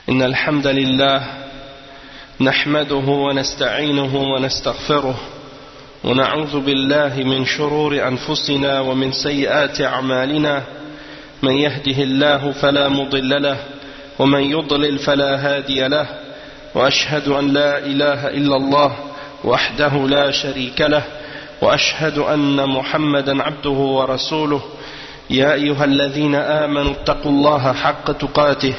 إن الحمد لله نحمده ونستعينه ونستغفره ونعوذ بالله من شرور أنفسنا ومن سيئات أعمالنا من يهده الله فلا مضل له ومن يضلل فلا هادي له وأشهد أن لا إله إلا الله وحده لا شريك له وأشهد أن محمدا عبده ورسوله يا أيها الذين آمنوا اتقوا الله حق تقاته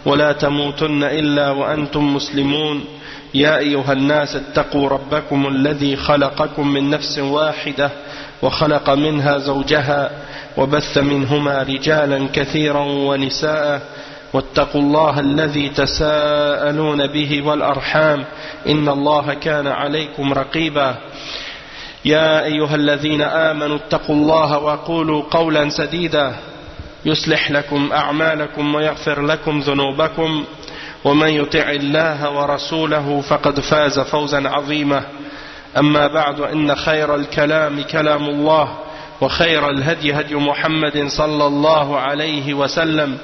ولا تموتن إلا وأنتم مسلمون يا أيها الناس اتقوا ربكم الذي خلقكم من نفس واحدة وخلق منها زوجها وبث منهما رجالا كثيرا ونساء واتقوا الله الذي تساءلون به والأرحام إن الله كان عليكم رقيبا يا أيها الذين آمنوا اتقوا الله وقولوا قولا سديدا يصلح لكم أعمالكم ويغفر لكم ذنوبكم ومن يطع الله ورسوله فقد فاز فوزا عظيما أما بعد إن خير الكلام كلام الله وخير الهدي هدي محمد صلى الله عليه وسلم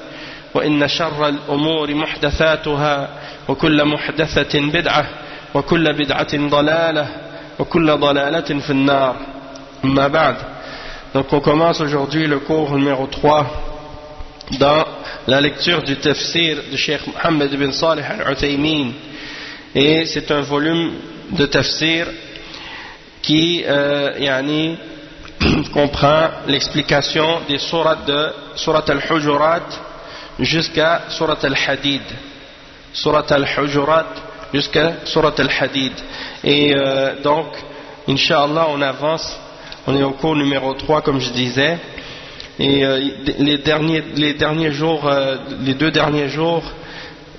وإن شر الأمور محدثاتها وكل محدثة بدعة وكل بدعة ضلالة وكل ضلالة في النار أما بعد. Donc on commence aujourd'hui le cours numéro 3 dans la lecture du tafsir de Cheikh Mohammed ibn Salih al-Uthaymin, et c'est un volume de tafsir qui comprend l'explication des sourates de Surat al-Hujurat jusqu'à Surat al-Hadid, Surat al-Hujurat jusqu'à Surat al-Hadid, et donc Inch'Allah on avance, on est au cours numéro 3 comme je disais, et les derniers jours, les 2 derniers jours,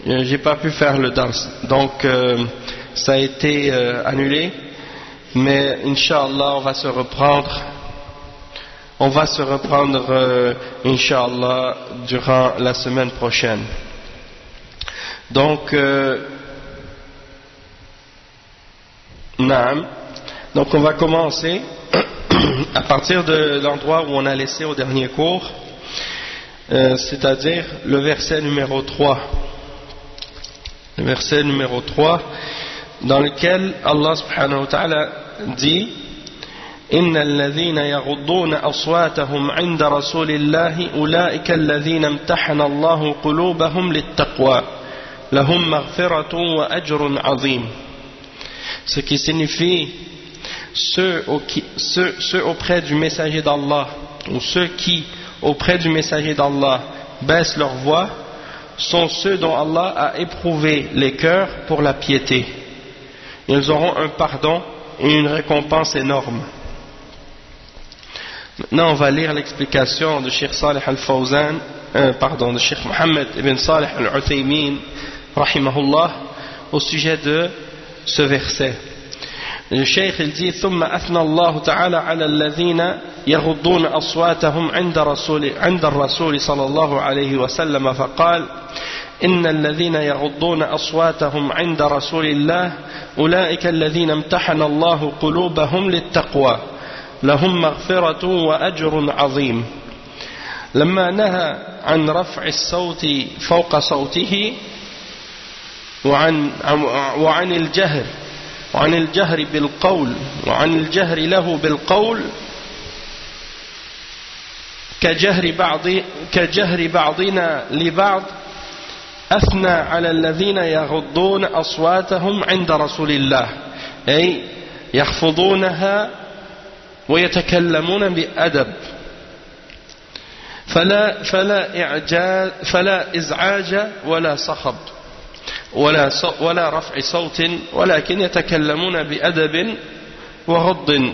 j'ai pas pu faire le dars, donc ça a été annulé, mais Inch'Allah on va se reprendre Inch'Allah durant la semaine prochaine. Donc donc on va commencer à partir de l'endroit où on a laissé au dernier cours, c'est-à-dire le verset numéro 3. Le verset numéro 3 dans lequel Allah subhanahu wa ta'ala dit: إن الذين يغضون أصواتهم عند رسول الله أولئك الذين امتحن الله قلوبهم للتقوى لهم مغفرة وأجر عظيم. Ce qui signifie ceux auprès du messager d'Allah, ou ceux qui auprès du messager d'Allah baissent leur voix, sont ceux dont Allah a éprouvé les cœurs pour la piété. Ils auront un pardon et une récompense énorme. Maintenant on va lire l'explication de Cheikh Salih al-Fawzan, de Cheikh Mohammed ibn Salih al-Uthaymin rahimahullah au sujet de ce verset. Le Cheikh il dit: ثم أثنى الله تعالى على الذين يغضون أصواتهم عند الرسول صلى الله عليه وسلم فقال: إن الذين يغضون أصواتهم عند رسول الله أولئك الذين امتحن الله قلوبهم للتقوى لهم مغفرة وأجر عظيم. لما نهى عن رفع الصوت فوق صوته وعن الجهر بالقول وعن الجهر له بالقول كجهر بعضنا لبعض، أثنى على الذين يغضون أصواتهم عند رسول الله، أي يخفضونها ويتكلمون بأدب، فلا إزعاج ولا صخب ولا رفع صوت، ولكن يتكلمون بأدب وغض.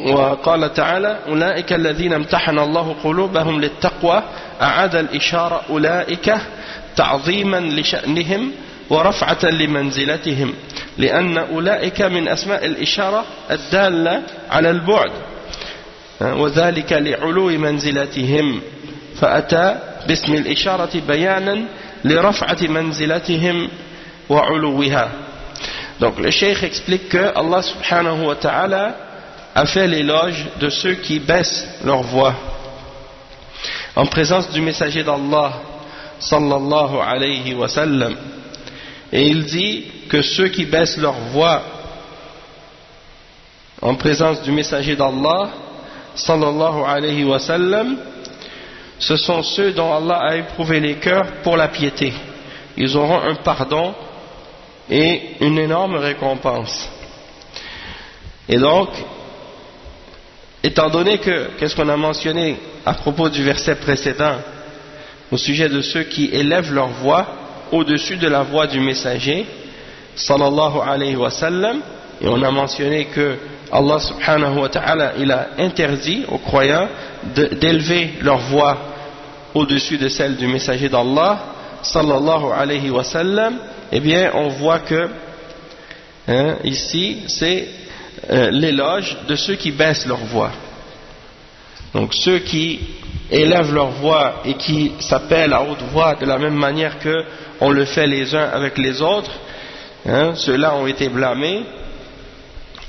وقال تعالى: أولئك الذين امتحن الله قلوبهم للتقوى، أعاد الإشارة أولئك تعظيما لشأنهم ورفعة لمنزلتهم، لأن أولئك من أسماء الإشارة الدالة على البعد، وذلك لعلو منزلتهم، فأتى باسم الإشارة بيانا لرفعة منزلتهم وعلوها. Donc le cheikh explique que Allah subhanahu wa ta'ala a fait l'éloge de ceux qui baissent leur voix en présence du messager d'Allah sallallahu alayhi wa sallam. Et il dit que ceux qui baissent leur voix en présence du messager d'Allah sallallahu alayhi wa sallam, ce sont ceux dont Allah a éprouvé les cœurs pour la piété. Ils auront un pardon et une énorme récompense. Et donc, étant donné que, qu'est-ce qu'on a mentionné à propos du verset précédent, au sujet de ceux qui élèvent leur voix au-dessus de la voix du messager, sallallahu alayhi wa sallam, et on a mentionné que Allah subhanahu wa ta'ala, il a interdit aux croyants d'élever leur voix au-dessus de celle du messager d'Allah, sallallahu alayhi wa sallam. Eh bien, on voit que, ici, c'est l'éloge de ceux qui baissent leur voix. Donc, ceux qui élèvent leur voix et qui s'appellent à haute voix de la même manière que on le fait les uns avec les autres, ceux-là ont été blâmés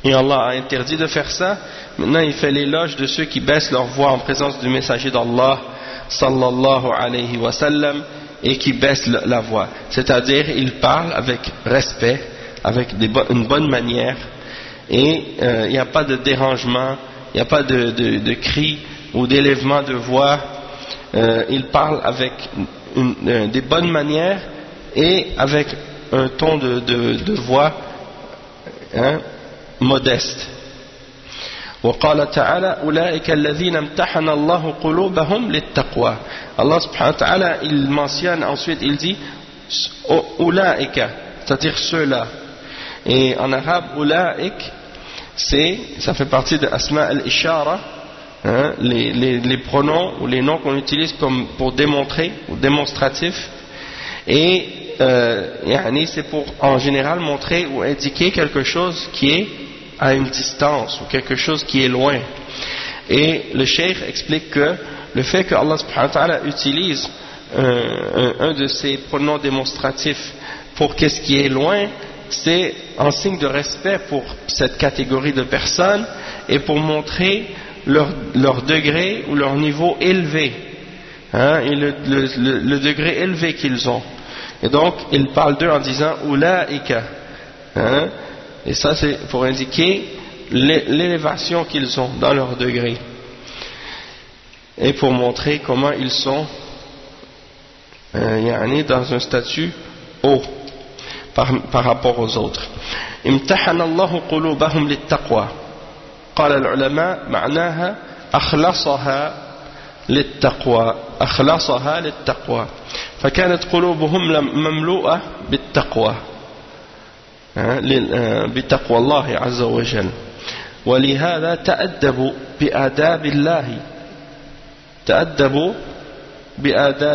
et Allah a interdit de faire ça. Maintenant il fait l'éloge de ceux qui baissent leur voix en présence du messager d'Allah sallallahu alayhi wa sallam et qui baissent la voix, c'est-à-dire ils parlent avec respect, avec une bonne manière, et il n'y a pas de dérangement, il n'y a pas de cris ou d'élèvement de voix. Ils parlent avec des bonnes manières et avec un ton de voix modeste. وقال تعالى أولئك الذين امتحن الله قلوبهم للتقوى. Allah subhanahu wa ta'ala, il mentionne ensuite, il dit أولئك, c'est-à-dire ceux-là. Et en arabe أولئك, ça fait partie de asma al-ishara, les pronoms ou les noms qu'on utilise comme pour démontrer ou démonstratif. Et c'est pour en général montrer ou indiquer quelque chose qui est à une distance ou quelque chose qui est loin. Et le cheikh explique que le fait que Allah subhanahu wa ta'ala utilise un de ces pronoms démonstratifs pour qu'est-ce qui est loin, c'est un signe de respect pour cette catégorie de personnes et pour montrer leur degré ou leur niveau élevé, et le degré élevé qu'ils ont. Et donc il parle d'eux en disant Oulaïka, et ça c'est pour indiquer l'élévation qu'ils ont dans leur degré et pour montrer comment ils sont dans un statut haut par rapport aux autres. امتحن الله قلوبهم للتقوى. قال العلماء معناها أخلصها للتقوى فكانت قلوبهم مملوءة بالتقوى بتقوى الله عز وجل ولهذا تأدبوا بآداب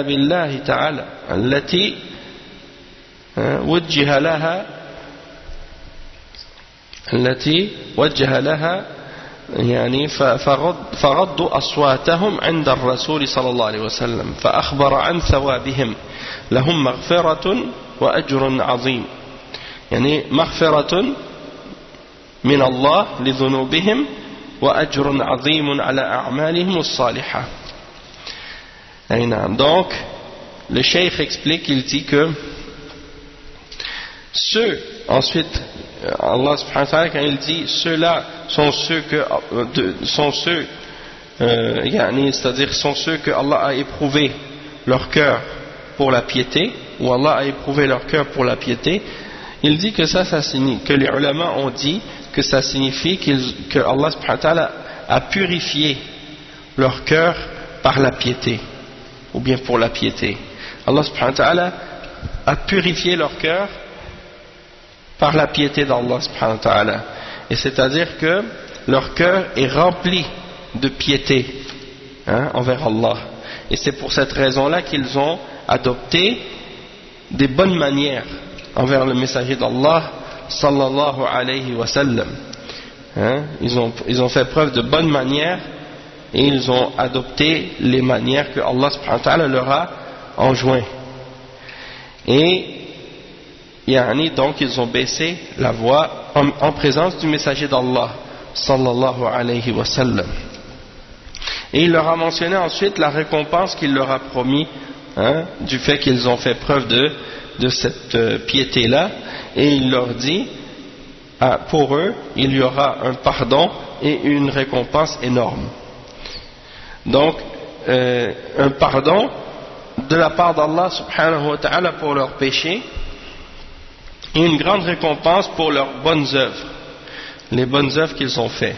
الله تعالى التي وجه لها يعني فغضوا أصواتهم عند الرسول صلى الله عليه وسلم فأخبر عن ثوابهم لهم مغفرة وأجر عظيم يعني مغفرة من الله لذنوبهم وأجر عظيم على أعمالهم الصالحة. Donc le cheikh explique, il dit que ceux, ensuite Allah subhanahu wa ta'ala, quand il dit ceux-là sont ceux c'est-à-dire sont ceux que Allah a éprouvé leur cœur pour la piété, ou Allah a éprouvé leur cœur pour la piété, il dit que ça signifie, que les ulama ont dit que ça signifie que Allah subhanahu wa ta'ala a purifié leur cœur par la piété, ou bien pour la piété. Allah subhanahu wa ta'ala a purifié leur cœur par la piété d'Allah subhanahu wa ta'ala, et c'est-à-dire que leur cœur est rempli de piété envers Allah, et c'est pour cette raison-là qu'ils ont adopté des bonnes manières envers le messager d'Allah sallallahu alayhi wa sallam. Ils ont fait preuve de bonnes manières et ils ont adopté les manières que Allah subhanahu wa ta'ala leur a enjoint. Et donc ils ont baissé la voix en présence du messager d'Allah sallallahu alayhi wa sallam. Et il leur a mentionné ensuite la récompense qu'il leur a promis du fait qu'ils ont fait preuve de cette piété-là, et il leur dit, pour eux, il y aura un pardon et une récompense énorme. Donc, un pardon de la part d'Allah subhanahu wa ta'ala pour leurs péchés, et une grande récompense pour leurs bonnes œuvres, les bonnes œuvres qu'ils ont faites.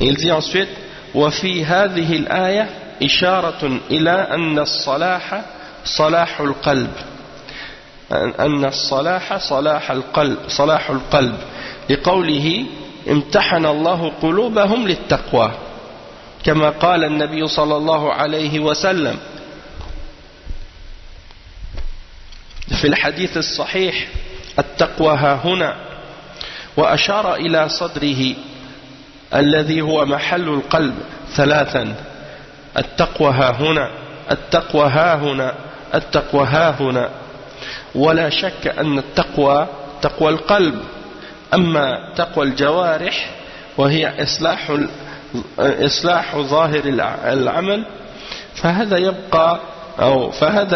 Et il dit ensuite, وفي هذه الآية إشارة إلى أن الصلاح صلاح القلب، أن الصلاح صلاح القلب لقوله امتحن الله قلوبهم للتقوى، كما قال النبي صلى الله عليه وسلم في الحديث الصحيح التقوى ها هنا، وأشار إلى صدره الذي هو محل القلب ثلاثا، التقوى ها هنا، التقوى ها هنا، التقوى ها هنا. ولا شك أن التقوى تقوى القلب، أما تقوى الجوارح وهي إصلاح ظاهر العمل فهذا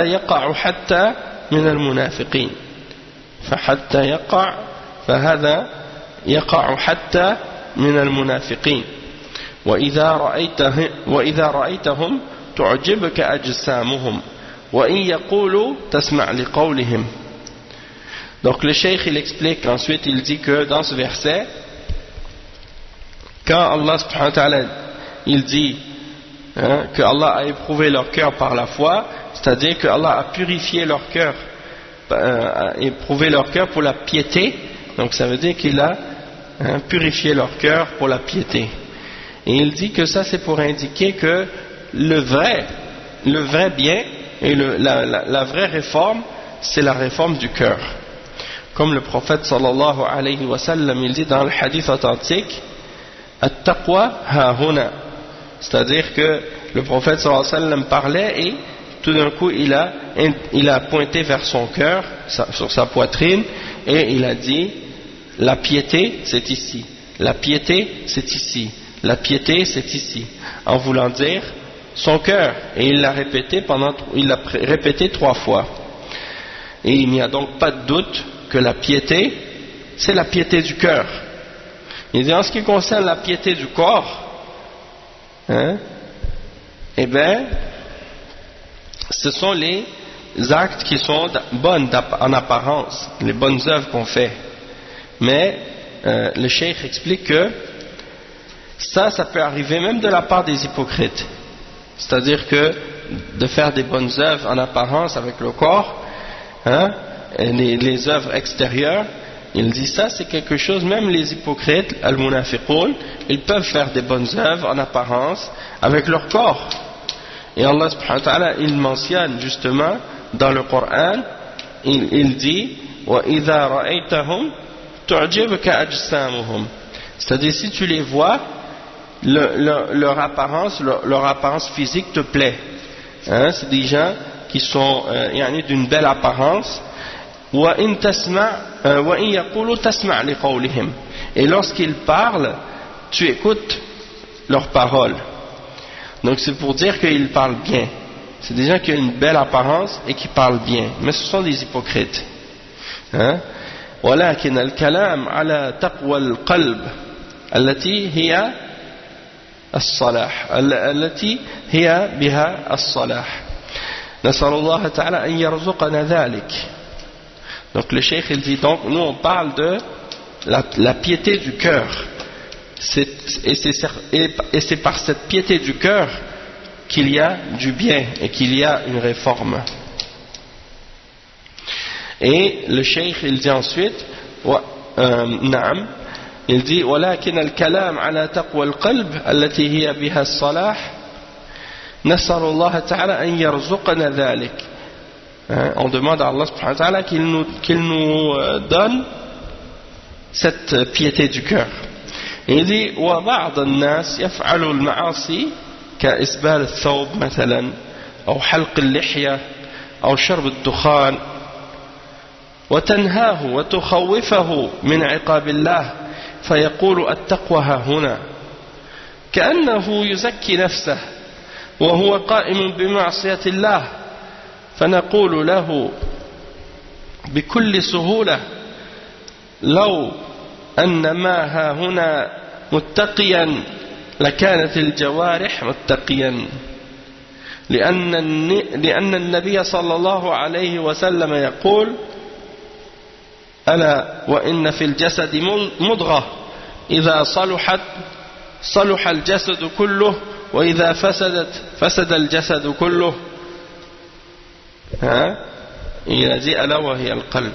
يقع حتى من المنافقين، فهذا يقع حتى من المنافقين. وإذا رأيتهم تعجبك أجسامهم وإن يقولوا تسمع لقولهم. Donc le cheikh il explique ensuite, il dit que dans ce verset, quand Allah subhanahu wa ta'ala il dit que Allah a éprouvé leur cœur par la foi, c'est-à-dire que Allah a purifié leur cœur, éprouvé leur cœur pour la piété, donc ça veut dire qu'il a purifié leur cœur pour la piété. Et il dit que ça c'est pour indiquer que le vrai bien et la vraie réforme, c'est la réforme du cœur. Comme le prophète sallallahu alayhi wa sallam, il dit dans le hadith authentique, at-taqwa ha huna, c'est-à-dire que le prophète sallallahu alayhi wa sallam parlait et tout d'un coup il a pointé vers son cœur, sur sa poitrine, et il a dit, la piété c'est ici, la piété c'est ici, la piété c'est ici, en voulant dire son cœur, et il l'a répété 3 fois. Et il n'y a donc pas de doute que la piété, c'est la piété du cœur. Il dit en ce qui concerne la piété du corps, eh bien, ce sont les actes qui sont bonnes en apparence, les bonnes œuvres qu'on fait. Mais le cheikh explique que ça peut arriver même de la part des hypocrites. C'est-à-dire que de faire des bonnes œuvres en apparence avec le corps, et les œuvres extérieures, il dit ça c'est quelque chose, même les hypocrites, al-munafiqoun, ils peuvent faire des bonnes œuvres en apparence avec leur corps. Et Allah subhanahu wa ta'ala, il mentionne justement dans le Coran, il dit وَإِذَا رَأَيْتَهُمْ تُعْجِبُكَ أَجْسَامُهُمْ, c'est-à-dire si tu les vois, leur apparence physique te plaît. C'est des gens qui sont d'une belle apparence. Et lorsqu'ils parlent, tu écoutes leurs paroles. Donc c'est pour dire qu'ils parlent bien. C'est des gens qui ont une belle apparence et qui parlent bien, mais ce sont des hypocrites. ولكن الكلام على تقوى القلب التي هي الصلاح التي هي بها الصلاح نسأل الله تعالى أن يرزقنا ذلك. Donc le cheikh il dit, donc nous on parle de la piété du cœur, et c'est par cette piété du cœur qu'il y a du bien et qu'il y a une réforme. Et le cheikh il dit ensuite نعم, il dit ولكن الكلام على تقوى القلب التي هي بها الصلاح نسأل الله تعالى أن يرزقنا ذلك. On demande à Allah subhanahu wa ta'ala qu'il nous donne cette piété du cœur. Il dit وبعض الناس يفعل المعاصي كإسبال الثوب مثلا أو حلق اللحية أو شرب الدخان وتنهاه وتخوفه من عقاب الله فيقول التقوى ها هنا كأنه يزكي نفسه وهو قائم بمعصية الله فنقول له بكل سهولة لو أن ما ها هنا متقيا لكانت الجوارح متقيا لأن النبي صلى الله عليه وسلم يقول ألا وإن في الجسد مضغة إذا صلحت صلح الجسد كله وإذا فسدت فسد الجسد كله. Il a dit ألا وهي القلب.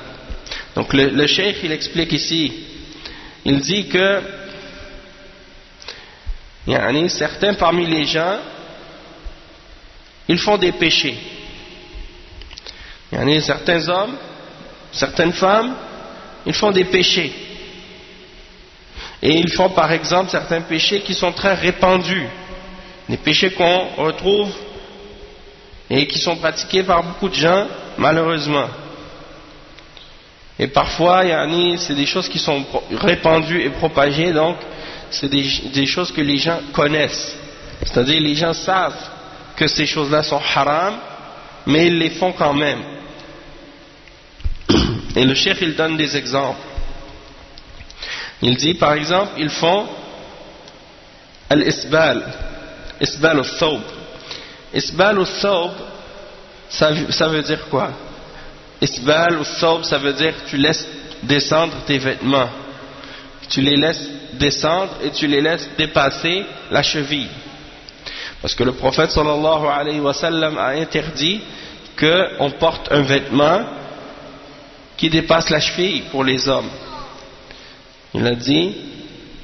Donc le cheikh il explique ici, il dit que certains parmi les gens ils font des péchés. Certains hommes, certaines femmes, ils font des péchés. Et ils font par exemple certains péchés qui sont très répandus. Des péchés qu'on retrouve et qui sont pratiqués par beaucoup de gens, malheureusement. Et parfois, c'est des choses qui sont répandues et propagées, donc c'est des choses que les gens connaissent. C'est-à-dire les gens savent que ces choses-là sont haram, mais ils les font quand même. Et le cheikh il donne des exemples. Il dit par exemple, ils font al-isbal, isbal al-thawb. Isbal al-thawb, ça veut dire quoi? Isbal al-thawb, ça veut dire que tu laisses descendre tes vêtements. Tu les laisses descendre et tu les laisses dépasser la cheville. Parce que le prophète sallallahu alayhi wa sallam a interdit qu'on porte un vêtement qui dépasse la cheville pour les hommes. Il a dit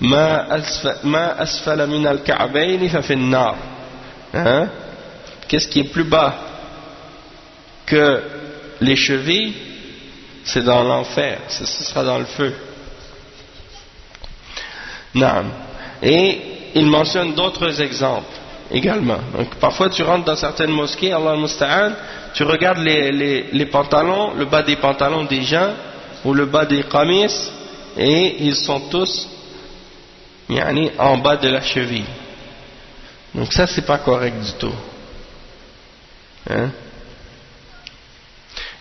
Ma asfala min al-ka'bayni fa fi an-nar. Qu'est-ce qui est plus bas que les chevilles? C'est dans l'enfer, ce sera dans le feu. Naam. Et il mentionne d'autres exemples également. Donc parfois tu rentres dans certaines mosquées, Allah al-Musta'an, tu regardes les pantalons, le bas des pantalons des gens ou le bas des qamis, et ils sont tous en bas de la cheville. Donc ça c'est pas correct du tout.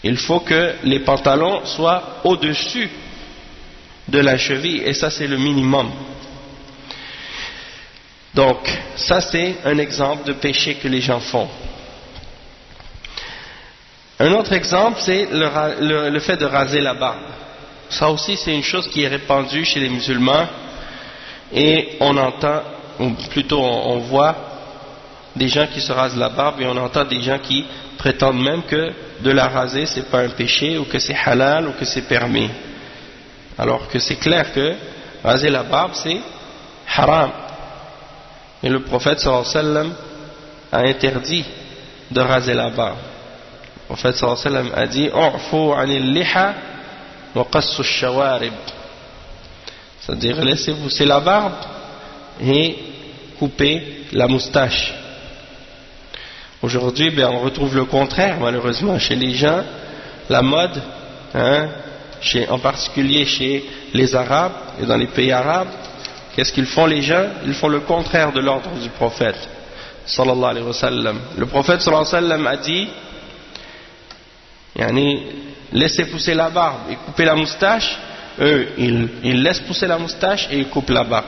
Il faut que les pantalons soient au-dessus de la cheville, et ça c'est le minimum. Donc ça c'est un exemple de péché que les gens font. Un autre exemple c'est le fait de raser la barbe. Ça aussi c'est une chose qui est répandue chez les musulmans, et on entend, ou plutôt on voit des gens qui se rasent la barbe, et on entend des gens qui prétendent même que de la raser c'est pas un péché, ou que c'est halal, ou que c'est permis, alors que c'est clair que raser la barbe c'est haram. Et le prophète sallallahu alayhi wa sallam a interdit de raser la barbe. Le prophète sallallahu alayhi wa sallam a dit U'fu 'anil liha wa qassu ash-shawarib. C'est-à-dire laissez pousser la barbe et couper la moustache. Aujourd'hui, on retrouve le contraire malheureusement chez les gens. La mode, en particulier chez les Arabes et dans les pays arabes, qu'est-ce qu'ils font les gens? Ils font le contraire de l'ordre du prophète sallallahu alayhi wa sallam. Le prophète sallallahu alayhi wa sallam a dit laissez pousser la barbe et couper la moustache. Eux, ils laissent pousser la moustache et ils coupent la barbe,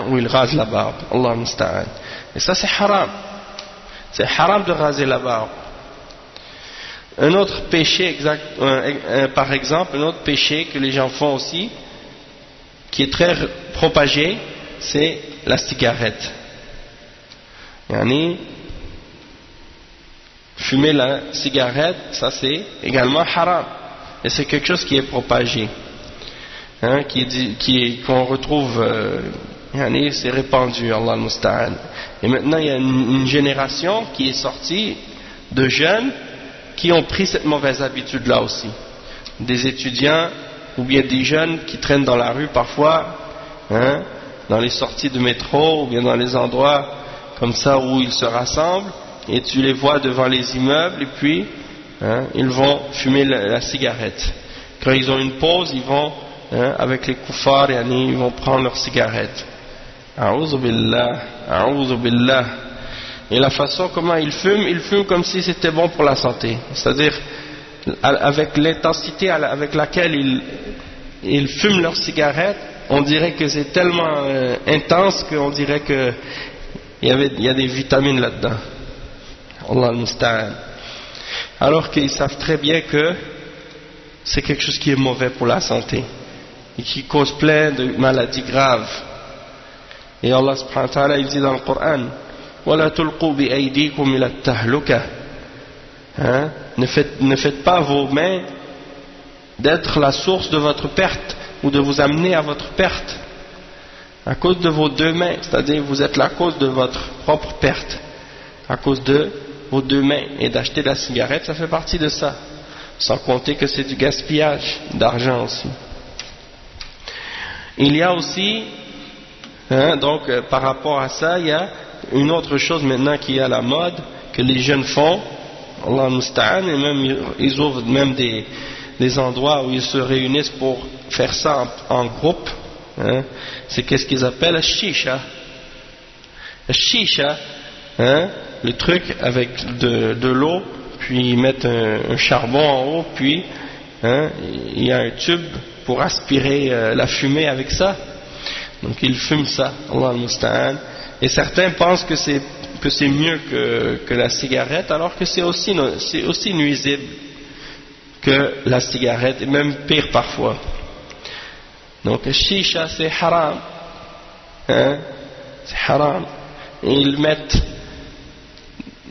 ou ils rasent la barbe. Allah musta'an. Et ça c'est haram. C'est haram de raser la barbe. Un autre péché par exemple, un autre péché que les gens font aussi, qui est très propagé, c'est la cigarette. Fumer la cigarette, ça c'est également haram. Et c'est quelque chose qui est propagé, qu'on retrouve, c'est répandu, Allah al-Musta'an. Et maintenant il y a une génération qui est sortie de jeunes qui ont pris cette mauvaise habitude là aussi. Des étudiants ou bien des jeunes qui traînent dans la rue parfois, dans les sorties de métro ou bien dans les endroits comme ça où ils se rassemblent, et tu les vois devant les immeubles, et puis ils vont fumer la cigarette. Quand ils ont une pause, ils vont avec les koufars, ils vont prendre leur cigarette. A'oudhu billah, a'oudhu billah. Et la façon comment ils fument comme si c'était bon pour la santé. C'est-à-dire, avec l'intensité avec laquelle ils fument leurs cigarettes, on dirait que c'est tellement intense qu'on dirait qu'il y a des vitamines là-dedans. Allah al-Musta'an. Alors qu'ils savent très bien que c'est quelque chose qui est mauvais pour la santé et qui cause plein de maladies graves. Et Allah subhanahu wa ta'ala il dit dans le Coran, وَلَا تُلْقُوا بِأَيْدِيكُمْ إِلَى التَّهْلُكَةِ. Ne faites pas vos mains d'être la source de votre perte ou de vous amener à votre perte à cause de vos deux mains, c'est-à-dire vous êtes la cause de votre propre perte à cause de vos deux mains. Et d'acheter de la cigarette, ça fait partie de ça, sans compter que c'est du gaspillage d'argent aussi. Il y a aussi donc par rapport à ça, il y a une autre chose maintenant qui est à la mode, que les jeunes font, Allah musta'an, et même ils ouvrent même des endroits où ils se réunissent pour faire ça en groupe. C'est qu'est-ce qu'ils appellent le shisha. Le shisha, le truc avec de l'eau, puis ils mettent un charbon en haut, puis il y a un tube pour aspirer la fumée avec ça. Donc ils fument ça, Allah al-Musta'an. Et certains pensent que c'est mieux que la cigarette, alors que c'est aussi nuisible que la cigarette, et même pire parfois. Donc le shisha c'est haram, c'est haram. Et ils mettent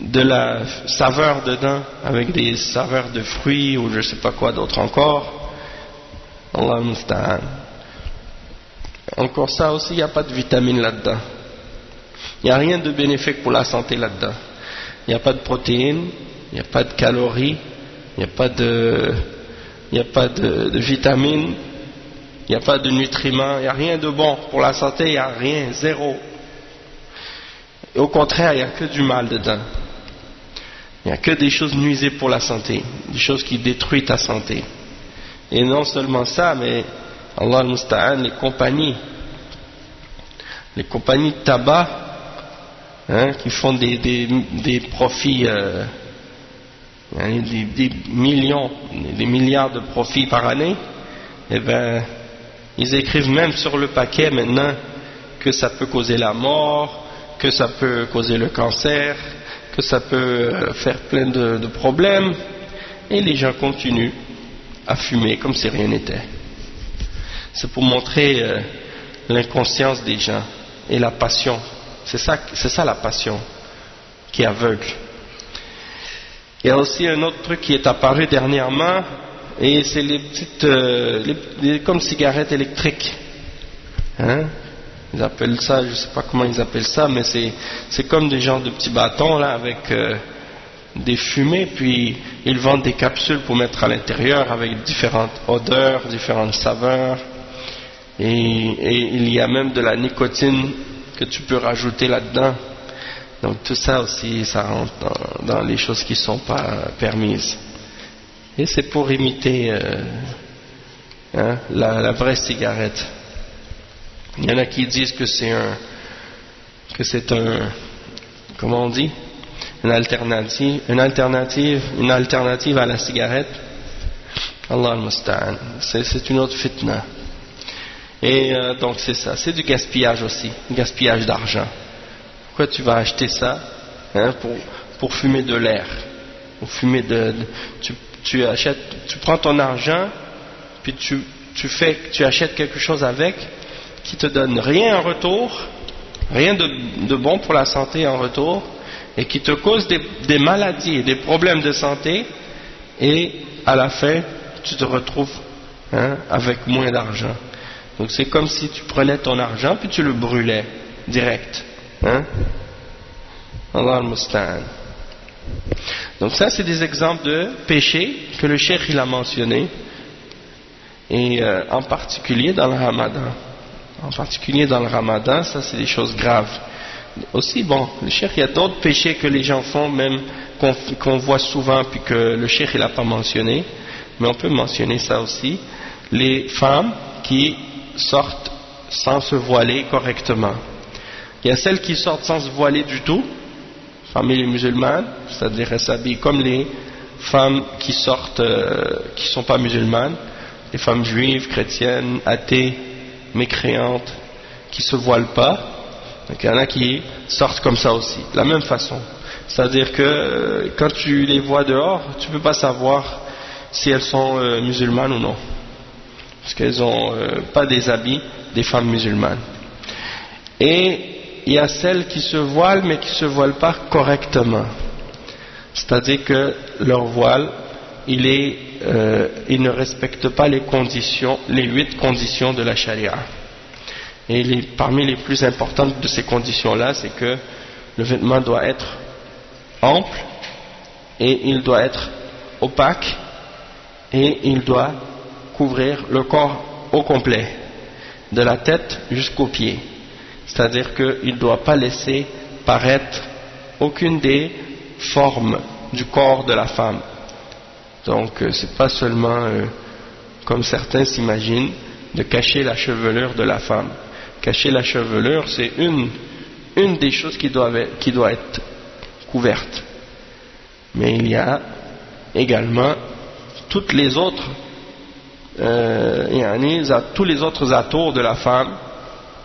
de la saveur dedans, avec des saveurs de fruits ou je sais pas quoi d'autre encore. Allah al-Musta'an. Encore ça aussi, il n'y a pas de vitamines là-dedans. Il n'y a rien de bénéfique pour la santé là-dedans. Il n'y a pas de protéines, il n'y a pas de calories, il n'y a pas de vitamines, il n'y a pas de nutriments, il n'y a rien de bon pour la santé, il n'y a rien, zéro. Et au contraire, il n'y a que du mal dedans. Il n'y a que des choses nuisibles pour la santé, des choses qui détruisent ta santé. Et non seulement ça, mais Allah al-Musta'an, les compagnies de tabac, qui font des profits, des millions, des milliards de profits par année, eh ben, ils écrivent même sur le paquet maintenant que ça peut causer la mort, que ça peut causer le cancer, que ça peut faire plein de problèmes, et les gens continuent à fumer comme si rien n'était. C'est pour montrer l'inconscience des gens et la passion. C'est ça la passion qui aveugle. Il y a aussi un autre truc qui est apparu dernièrement, et c'est les petites, comme cigarettes électriques. Ils appellent ça, je ne sais pas comment ils appellent ça, mais c'est comme des genres de petits bâtons là avec des fumées, puis ils vendent des capsules pour mettre à l'intérieur avec différentes odeurs, différentes saveurs. Et il y a même de la nicotine que tu peux rajouter là-dedans. Donc tout ça aussi, ça rentre dans les choses qui ne sont pas permises. Et c'est pour imiter la vraie cigarette. Il y en a qui disent que c'est un comment on dit, une alternative à la cigarette. Allah al-Musta'an. C'est une autre fitna. Et donc c'est ça, c'est du gaspillage aussi, gaspillage d'argent. Pourquoi tu vas acheter ça pour fumer de l'air, pour fumer tu prends ton argent, puis tu achètes quelque chose avec qui te donne rien en retour, rien de bon pour la santé en retour, et qui te cause des maladies et des problèmes de santé, et à la fin tu te retrouves avec moins d'argent. Donc c'est comme si tu prenais ton argent puis tu le brûlais direct. Allah al-Musta'an. Donc ça c'est des exemples de péchés que le cheikh il a mentionné, et en particulier dans le Ramadan. En particulier dans le Ramadan, ça c'est des choses graves. Aussi bon, le cheikh, il y a d'autres péchés que les gens font, même qu'on voit souvent puis que le cheikh il n'a pas mentionné, mais on peut mentionner ça aussi. Les femmes qui sortent sans se voiler correctement. Il y a celles qui sortent sans se voiler du tout, parmi les musulmanes, c'est-à-dire elles s'habillent comme les femmes qui sortent, qui sont pas musulmanes, les femmes juives, chrétiennes, athées, mécréantes, qui se voilent pas. Donc il y en a qui sortent comme ça aussi, de la même façon. C'est-à-dire que quand tu les vois dehors, tu peux pas savoir si elles sont musulmanes ou non, parce qu'elles ont pas des habits des femmes musulmanes. Et il y a celles qui se voilent mais qui se voilent pas correctement, c'est-à-dire que leur voile il ne respecte pas les conditions, les 8 conditions de la charia. Et parmi les plus importantes de ces conditions-là, c'est que le vêtement doit être ample et il doit être opaque et il doit couvrir le corps au complet, de la tête jusqu'aux pieds. C'est-à-dire qu'il ne doit pas laisser paraître aucune des formes du corps de la femme. Donc c'est pas seulement comme certains s'imaginent de cacher la chevelure de la femme. Cacher la chevelure, c'est une des choses qui doit être couverte. Mais il y a également toutes les autres tous les autres atours de la femme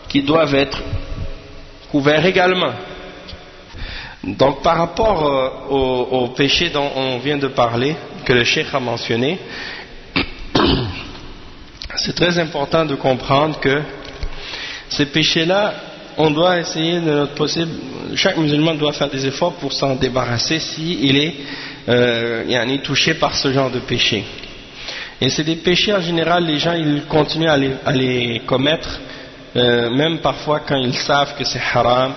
qui doivent être couverts également. Donc par rapport au péché dont on vient de parler, que le cheikh a mentionné, c'est très important de comprendre que ces péchés-là, on doit essayer de notre possible, chaque musulman doit faire des efforts pour s'en débarrasser s'il est touché par ce genre de péché. Et c'est des péchés en général, les gens ils continuent à les commettre, même parfois quand ils savent que c'est haram,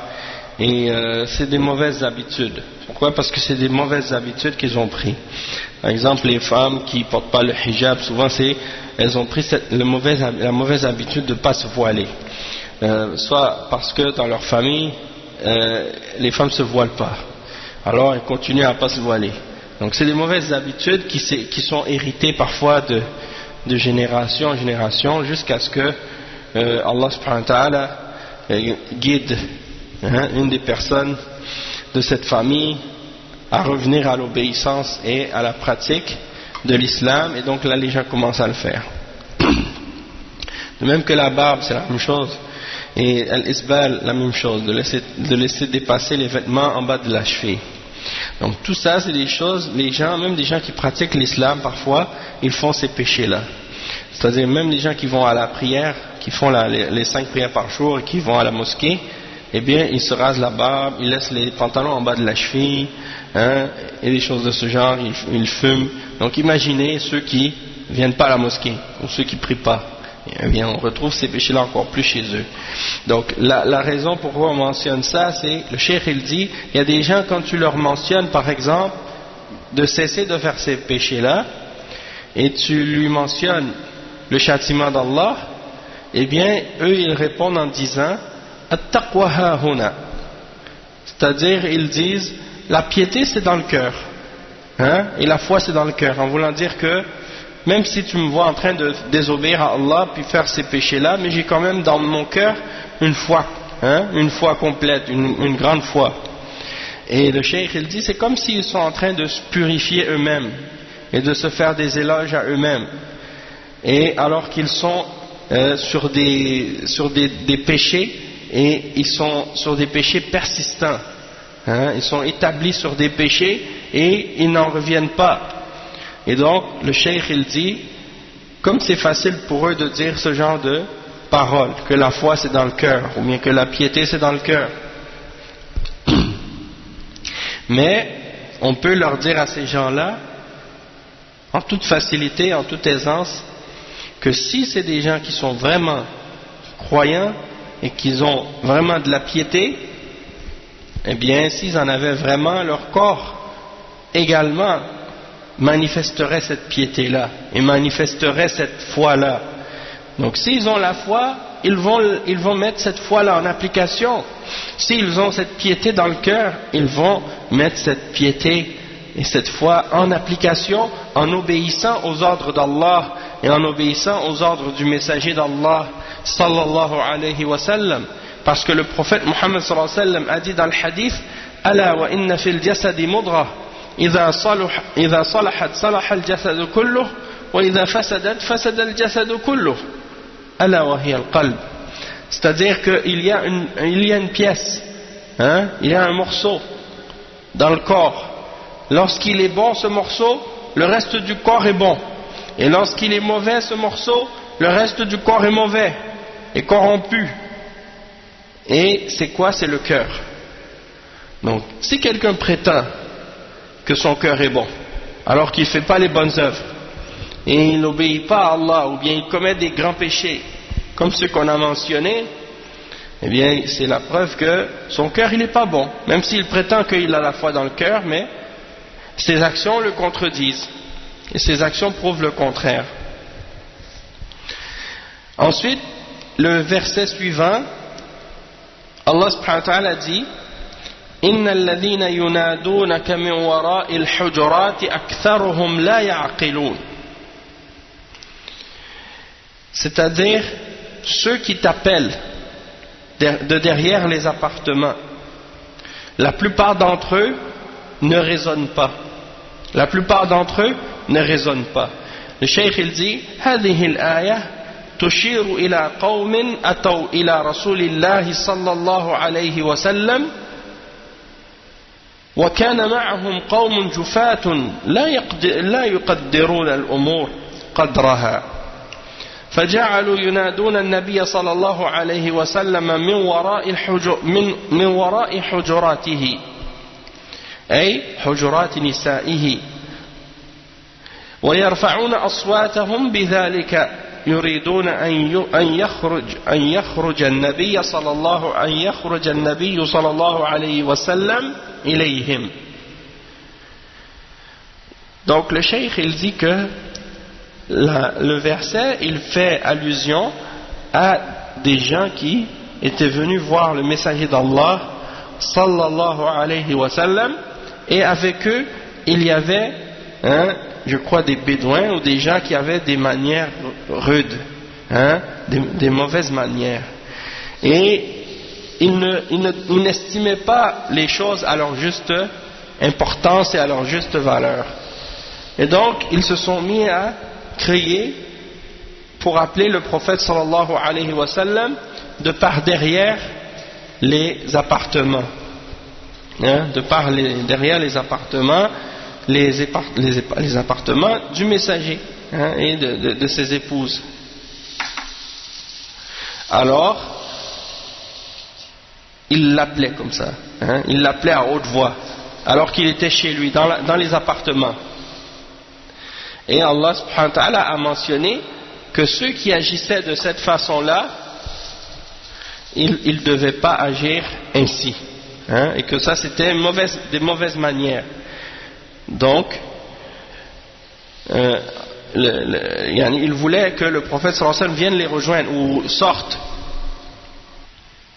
et c'est des mauvaises habitudes. Pourquoi? Parce que c'est des mauvaises habitudes qu'ils ont pris. Par exemple, les femmes qui portent pas le hijab, souvent elles ont pris la mauvaise habitude de ne pas se voiler. Soit parce que dans leur famille, les femmes ne se voilent pas. Alors elles continuent à ne pas se voiler. Donc c'est des mauvaises habitudes qui sont héritées parfois de génération en génération jusqu'à ce que Allah subhanahu wa ta'ala guide une des personnes de cette famille à revenir à l'obéissance et à la pratique de l'islam, et donc là les gens commencent à le faire. De même que la barbe, c'est la même chose, et l'isbal, la même chose, de laisser dépasser les vêtements en bas de la cheville. Donc tout ça c'est des choses, les gens, même des gens qui pratiquent l'islam parfois, ils font ces péchés-là. C'est-à-dire même les gens qui vont à la prière, qui font les 5 prières par jour et qui vont à la mosquée, eh bien ils se rasent la barbe, ils laissent les pantalons en bas de la cheville, et des choses de ce genre, ils fument. Donc imaginez ceux qui viennent pas à la mosquée, ou ceux qui prient pas. Eh bien on retrouve ces péchés-là encore plus chez eux. Donc la raison pourquoi on mentionne ça, c'est, le cheikh il dit, il y a des gens quand tu leur mentionnes par exemple de cesser de faire ces péchés-là, et tu lui mentionnes le châtiment d'Allah, eh bien eux ils répondent en disant At-taqwa ha-huna, c'est-à-dire ils disent la piété c'est dans le cœur, et la foi c'est dans le cœur, en voulant dire que même si tu me vois en train de désobéir à Allah puis faire ces péchés-là, mais j'ai quand même dans mon cœur une foi, une foi complète, une grande foi. Et le cheikh il dit c'est comme s'ils sont en train de se purifier eux-mêmes et de se faire des éloges à eux-mêmes, et alors qu'ils sont sur des péchés, et ils sont sur des péchés persistants, ils sont établis sur des péchés et ils n'en reviennent pas. Et donc le cheikh il dit, comme c'est facile pour eux de dire ce genre de paroles, que la foi c'est dans le cœur, ou bien que la piété c'est dans le cœur, mais on peut leur dire à ces gens-là en toute facilité, en toute aisance, que si c'est des gens qui sont vraiment croyants et qu'ils ont vraiment de la piété, eh bien s'ils en avaient vraiment, leur corps également manifesterait cette piété-là et manifesterait cette foi-là. Donc s'ils ont la foi, ils vont mettre cette foi-là en application. S'ils ont cette piété dans le cœur, ils vont mettre cette piété et cette foi en application, en obéissant aux ordres d'Allah et en obéissant aux ordres du messager d'Allah sallallahu alayhi wa sallam. Parce que le prophète Muhammad sallallahu alayhi wa sallam a dit dans le hadith ألا وإن في الجسد مضغة إذا صلحت صلح الجسد كله وإذا فسدت فسد الجسد كله ألا وهي القلب. C'est-à-dire qu'il y a une pièce, hein, il y a un morceau dans le corps. Lorsqu'il est bon ce morceau, le reste du corps est bon. Et lorsqu'il est mauvais ce morceau, le reste du corps est mauvais, est corrompu. Et c'est quoi? C'est le cœur. Donc, si quelqu'un prétend que son cœur est bon, alors qu'il ne fait pas les bonnes œuvres, et il n'obéit pas à Allah, ou bien il commet des grands péchés, comme ceux qu'on a mentionnés, eh bien, c'est la preuve que son cœur, il n'est pas bon. Même s'il prétend qu'il a la foi dans le cœur, mais ses actions le contredisent. Et ses actions prouvent le contraire. Ensuite, le verset suivant, Allah subhanahu wa ta'ala dit إن الذين ينادونك من وراء الحجرات أكثرهم لا يعقلون. C'est-à-dire ceux qui t'appellent de derrière les appartements, la plupart d'entre eux ne raisonnent pas. La plupart d'entre eux ne raisonnent pas. Le cheikh il dit هذه الآية تشير إلى قوم أتوا إلى رسول الله صلى الله عليه وسلم وكان معهم قوم جفاة لا يقدرون الأمور قدرها فجعلوا ينادون النبي صلى الله عليه وسلم من وراء حجراته أي حجرات نسائه ويرفعون أصواتهم بذلك يريدون أن يخرج النبي صلى الله عليه وسلم إليهم. Donc le cheikh il dit que le verset il fait allusion à des gens qui étaient venus voir le messager d'Allah sallallahu alayhi wa sallam, et avec eux il y avait je crois des bédouins ou des gens qui avaient des manières rudes, des mauvaises manières, et ils n'estimaient pas les choses à leur juste importance et à leur juste valeur, et donc ils se sont mis à crier pour appeler le prophète sallallahu alayhi wa sallam de par derrière les appartements, derrière les appartements, les appartements du messager et de ses épouses. Alors il l'appelait comme ça, il l'appelait à haute voix alors qu'il était chez lui dans les appartements. Et Allah subhanahu wa ta'ala a mentionné que ceux qui agissaient de cette façon-là, ils ne devaient pas agir ainsi, et que ça c'était des mauvaises manières. Donc il voulait que le prophète sallallahu alayhi wa sallam vienne les rejoindre ou sorte.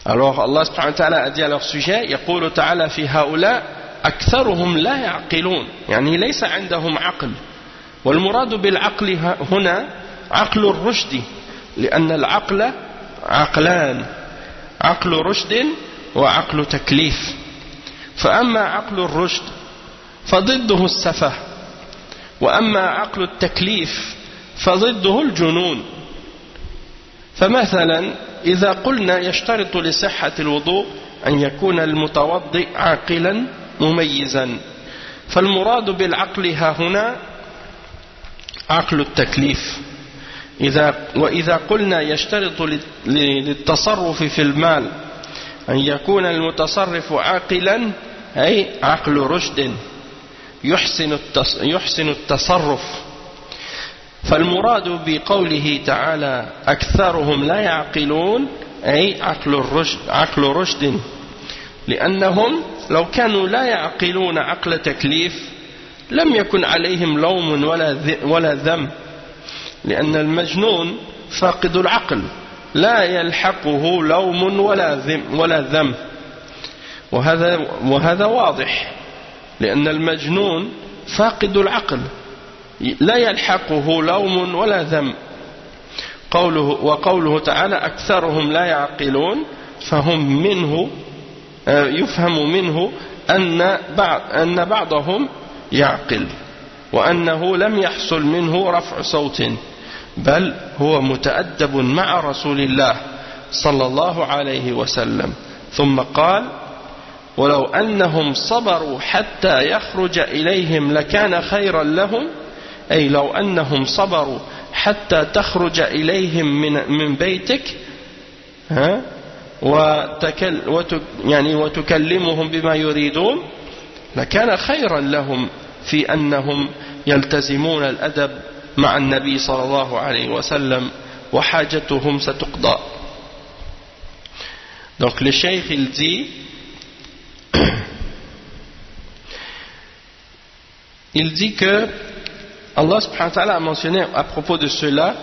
Alors Allah subhanahu wa ta'ala a dit à leur sujet يقول تعالى في هؤلاء أكثرهم لا يعقلون يعني ليس عندهم عقل. والمراد بالعقل هنا عقل الرشد لأن العقل عقلان عقل رشد وعقل تكليف. فأما عقل الرشد فضده السفه وأما عقل التكليف فضده الجنون. فمثلا إذا قلنا يشترط لصحة الوضوء أن يكون المتوضئ عاقلا مميزا فالمراد بالعقل ها هنا عقل التكليف. وإذا قلنا يشترط للتصرف في المال أن يكون المتصرف عاقلا أي عقل رشد يحسن التصرف. فالمراد بقوله تعالى أكثرهم لا يعقلون أي عقل رشد لأنهم لو كانوا لا يعقلون عقل تكليف لم يكن عليهم لوم ولا ذم لأن المجنون فاقد العقل لا يلحقه لوم ولا ذم وهذا واضح لأن المجنون فاقد العقل لا يلحقه لوم ولا ذم. وقوله تعالى أكثرهم لا يعقلون فهم منه يفهم منه أن بعضهم يعقل وأنه لم يحصل منه رفع صوت بل هو متأدب مع رسول الله صلى الله عليه وسلم ثم قال ولو أنهم صبروا حتى يخرج إليهم لكان خيرا لهم أي لو أنهم صبروا حتى تخرج إليهم من بيتك وتكلمهم بما يريدون لكان خيرا لهم في أنهم يلتزمون الأدب مع النبي صلى الله عليه وسلم وحاجتهم ستقضى. Donc le cheikh il dit que Allah subhanahu wa ta'ala a mentionné à propos de ceux-là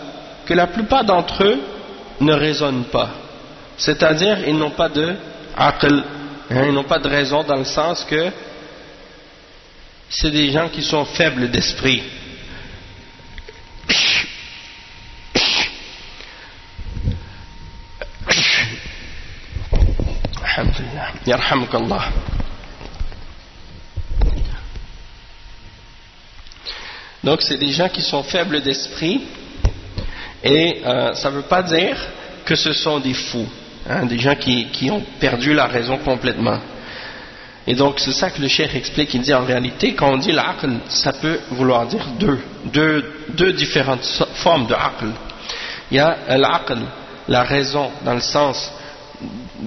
que la plupart d'entre eux ne raisonnent pas, c'est-à-dire ils n'ont pas de aql, ils n'ont pas de raison dans le sens que c'est des gens qui sont faibles d'esprit. Alhamdulillah, yarhamukallah. Donc c'est des gens qui sont faibles d'esprit et ça ne veut pas dire que ce sont des fous, des gens qui ont perdu la raison complètement. Et donc c'est ça que le cheikh explique, il dit en réalité quand on dit l'aql, ça peut vouloir dire deux différentes formes de aql. Il y a l'aql, la raison dans le sens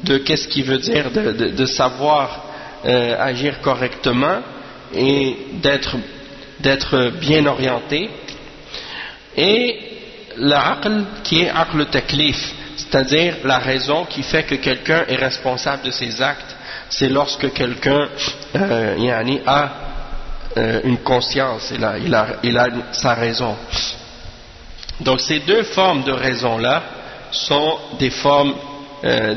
de qu'est-ce qui veut dire de savoir agir correctement et d'être bien orienté, et l'aql qui est aql taklif, c'est-à-dire la raison qui fait que quelqu'un est responsable de ses actes. C'est lorsque quelqu'un a une conscience, il a sa raison. Donc ces deux formes de raison là sont des formes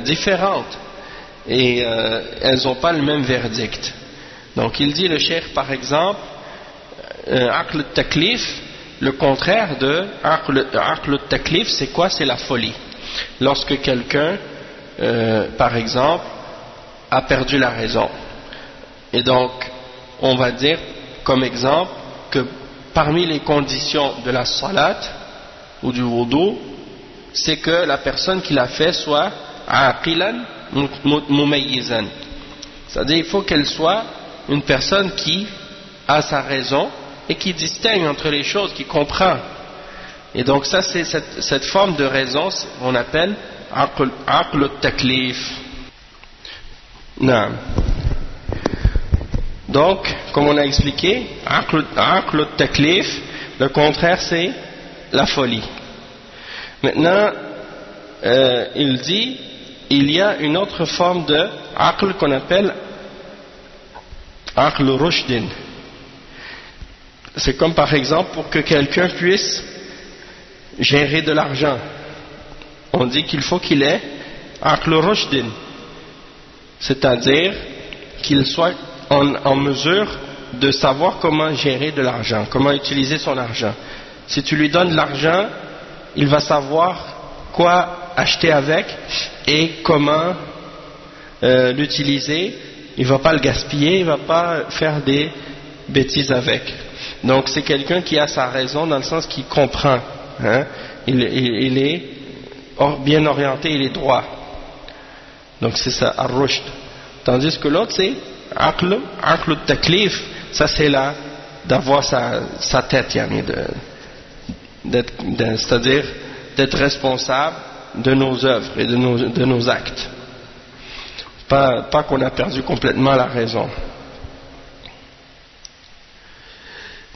différentes et elles n'ont pas le même verdict. Donc il dit le cheikh par exemple aql taklif, le contraire de aql taklif c'est quoi? C'est la folie. Lorsque quelqu'un par exemple a perdu la raison, et donc on va dire comme exemple que parmi les conditions de la salat ou du wudu, c'est que la personne qui l'a fait soit aqilan mumayyizan, c'est-à-dire il faut qu'elle soit une personne qui a sa raison et qui distingue entre les choses, qui comprend. Et donc ça c'est cette forme de raison on appelle aql taklif. Non. Donc comme on a expliqué, aql taklif, le contraire c'est la folie. Maintenant il dit il y a une autre forme de aql qu'on appelle aql rushdin. C'est comme par exemple pour que quelqu'un puisse gérer de l'argent, on dit qu'il faut qu'il ait aql rushdin, c'est-à-dire qu'il soit en mesure de savoir comment gérer de l'argent, comment utiliser son argent. Si tu lui donnes de l'argent, il va savoir quoi acheter avec et comment l'utiliser. Il ne va pas le gaspiller, il ne va pas faire des bêtises avec. Donc c'est quelqu'un qui a sa raison dans le sens qu'il comprend, il est bien orienté, il est droit. Donc c'est ça, ar-rushd. Tandis que l'autre c'est aql taklif, ça c'est là d'avoir sa tête, c'est-à-dire d'être responsable de nos œuvres et de nos actes. Pas qu'on a perdu complètement la raison.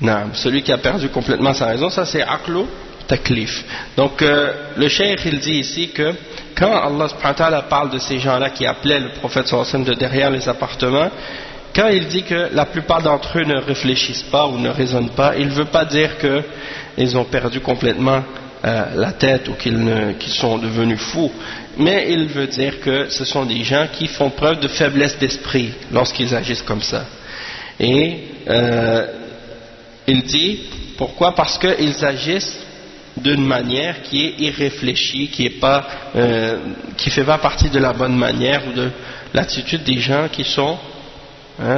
Non, celui qui a perdu complètement sa raison, ça c'est aql taklif. Donc le cheikh il dit ici que quand Allah subhanahu wa ta'ala parle de ces gens-là qui appelaient le prophète sallallahu alayhi wa sallam de derrière les appartements, quand il dit que la plupart d'entre eux ne réfléchissent pas ou ne raisonnent pas, il ne veut pas dire qu'ils ont perdu complètement la tête ou qu'ils sont devenus fous, mais il veut dire que ce sont des gens qui font preuve de faiblesse d'esprit lorsqu'ils agissent comme ça. Et il dit pourquoi? Parce qu'ils agissent d'une manière qui est irréfléchie, qui fait pas partie de la bonne manière ou de l'attitude des gens qui sont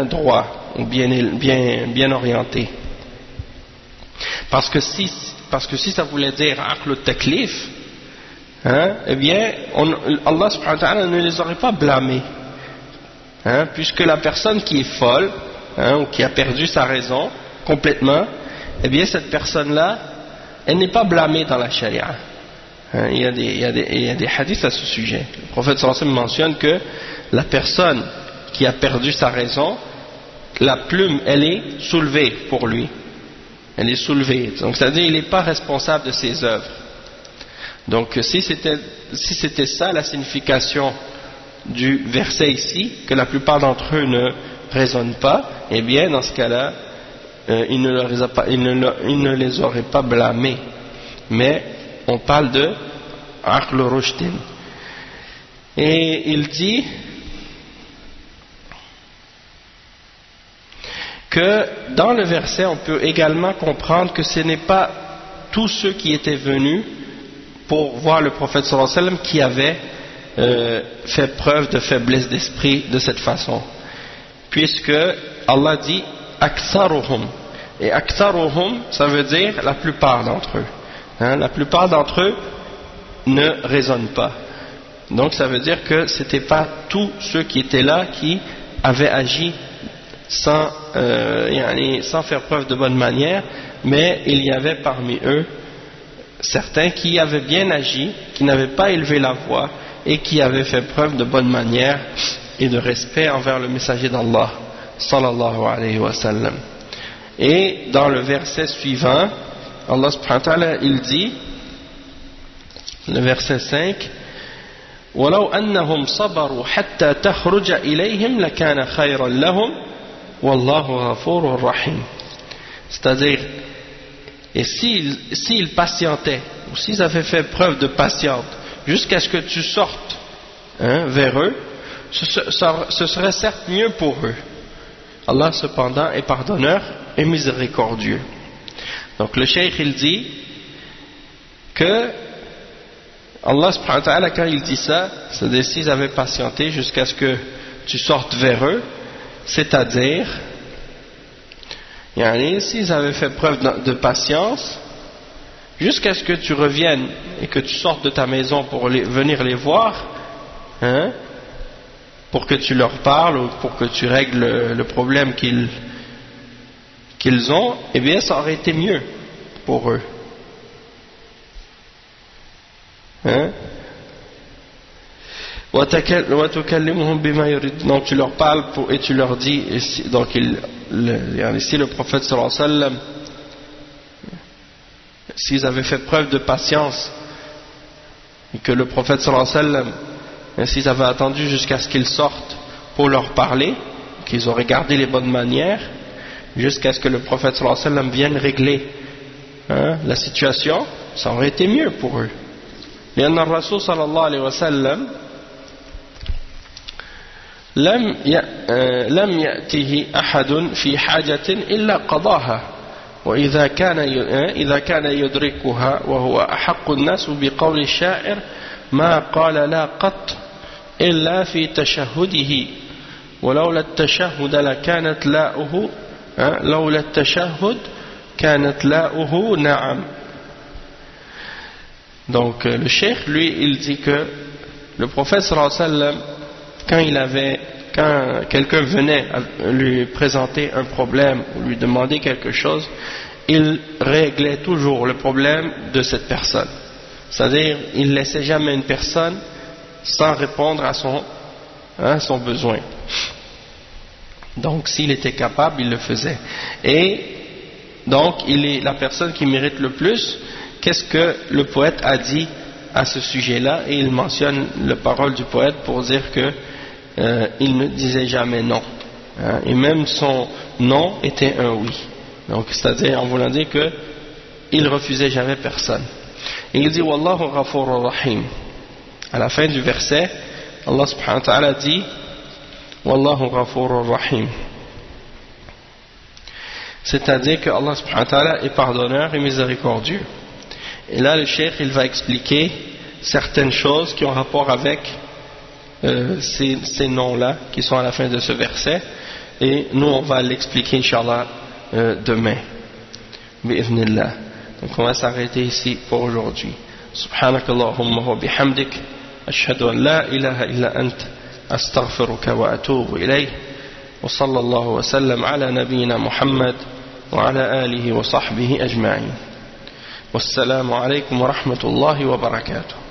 droit ou bien orienté. Parce que si ça voulait dire aql taklif, eh bien Allah subhanahu wa ta'ala ne les aurait pas blâmés, puisque la personne qui est folle, ou qui a perdu sa raison complètement, eh bien cette personne-là, elle n'est pas blâmée dans la charia. Il y a des hadiths à ce sujet. Le prophète sallallahu alayhi wa sallam mentionne que la personne qui a perdu sa raison, la plume, elle est soulevée pour lui. Elle est soulevée. Donc, c'est-à-dire qu'il n'est pas responsable de ses œuvres. Donc, si c'était ça la signification du verset ici, que la plupart d'entre eux ne raisonnent pas, eh bien, dans ce cas-là, il ne les aurait pas blâmés. Mais, on parle de aql rushdin. Et il dit que dans le verset on peut également comprendre que ce n'est pas tous ceux qui étaient venus pour voir le prophète sallallahu alayhi wa sallam qui avaient fait preuve de faiblesse d'esprit de cette façon, puisque Allah dit aktharuhum, et aktharuhum ça veut dire la plupart d'entre eux, la plupart d'entre eux ne raisonnent pas. Donc ça veut dire que c'était pas tous ceux qui étaient là qui avaient agi sans faire preuve de bonne manière, mais il y avait parmi eux certains qui avaient bien agi, qui n'avaient pas élevé la voix et qui avaient fait preuve de bonne manière et de respect envers le messager d'Allah sallallahu alayhi wa sallam. Et dans le verset suivant, Allah subhanahu wa ta'ala il dit, le verset 5, وَلَوْ أَنَّهُمْ صَبَرُوا حَتَّى تَخْرُجَ إِلَيْهِمْ لَكَانَ خَيْرًا لَهُمْ وَاللَّهُ غَفُورٌ رَحِيمٌ. C'est-à-dire, et s'ils patientaient, ou s'ils avaient fait preuve de patience, jusqu'à ce que tu sortes vers eux, ce serait certes mieux pour eux. Allah cependant est pardonneur et miséricordieux. Donc le cheikh il dit que Allah subhanahu wa ta'ala, quand il dit ça, c'est-à-dire s'ils avaient patienté jusqu'à ce que tu sortes vers eux, c'est-à-dire s'ils avaient fait preuve de patience jusqu'à ce que tu reviennes et que tu sortes de ta maison pour venir les voir, pour que tu leur parles ou pour que tu règles le problème qu'ils ont, eh bien ça aurait été mieux pour eux. Donc tu leur parles et tu leur dis, donc ici le prophète sallallahu alayhi wa sallam, s'ils avaient fait preuve de patience et que le prophète sallallahu alayhi wa sallam, s'ils avaient attendu jusqu'à ce qu'ils sortent pour leur parler, qu'ils auraient gardé les bonnes manières jusqu'à ce que le prophète sallallahu alayhi wa sallam vienne régler la situation, ça aurait été mieux pour eux. لأن الرسول صلى الله عليه وسلم لم يأته أحد في حاجة إلا قضاها وإذا كان يدركها وهو أحق الناس بقول الشاعر ما قال لا قط إلا في تشهده ولولا التشهد لكانت لاؤه لولا التشهد كانت لاؤه نعم. Donc le cheikh lui il dit que le prophète sallallahu alayhi wa sallam, quand quelqu'un venait lui présenter un problème ou lui demander quelque chose, il réglait toujours le problème de cette personne, c'est-à-dire il ne laissait jamais une personne sans répondre à son besoin. Donc s'il était capable il le faisait, et donc il est la personne qui mérite le plus. Qu'est-ce que le poète a dit à ce sujet-là? Et il mentionne la parole du poète pour dire que il ne disait jamais non, et même son non était un oui. Donc c'est-à-dire en voulant dire que il refusait jamais personne. Il dit Wallahu ghafurur rahim. À la fin du verset, Allah subhanahu wa ta'ala dit Wallahu ghafurur rahim. C'est-à-dire que Allah subhanahu wa ta'ala est pardonneur et miséricordieux. Et là, le cheikh, il va expliquer certaines choses qui ont rapport avec ces noms-là, qui sont à la fin de ce verset. et nous on va l'expliquer Inch'Allah demain bi'idhnillah. Donc on va s'arrêter ici pour aujourd'hui. Subhanakallahumma wa bihamdik ashhadu an la ilaha illa ant astaghfiruka wa atubu ilayh wa sallallahu wa sallam ala nabiyyina Muhammad wa ala alihi wa sahbihi ajma'in. Wassalamu alaykum wa rahmatullahi wa barakatuh.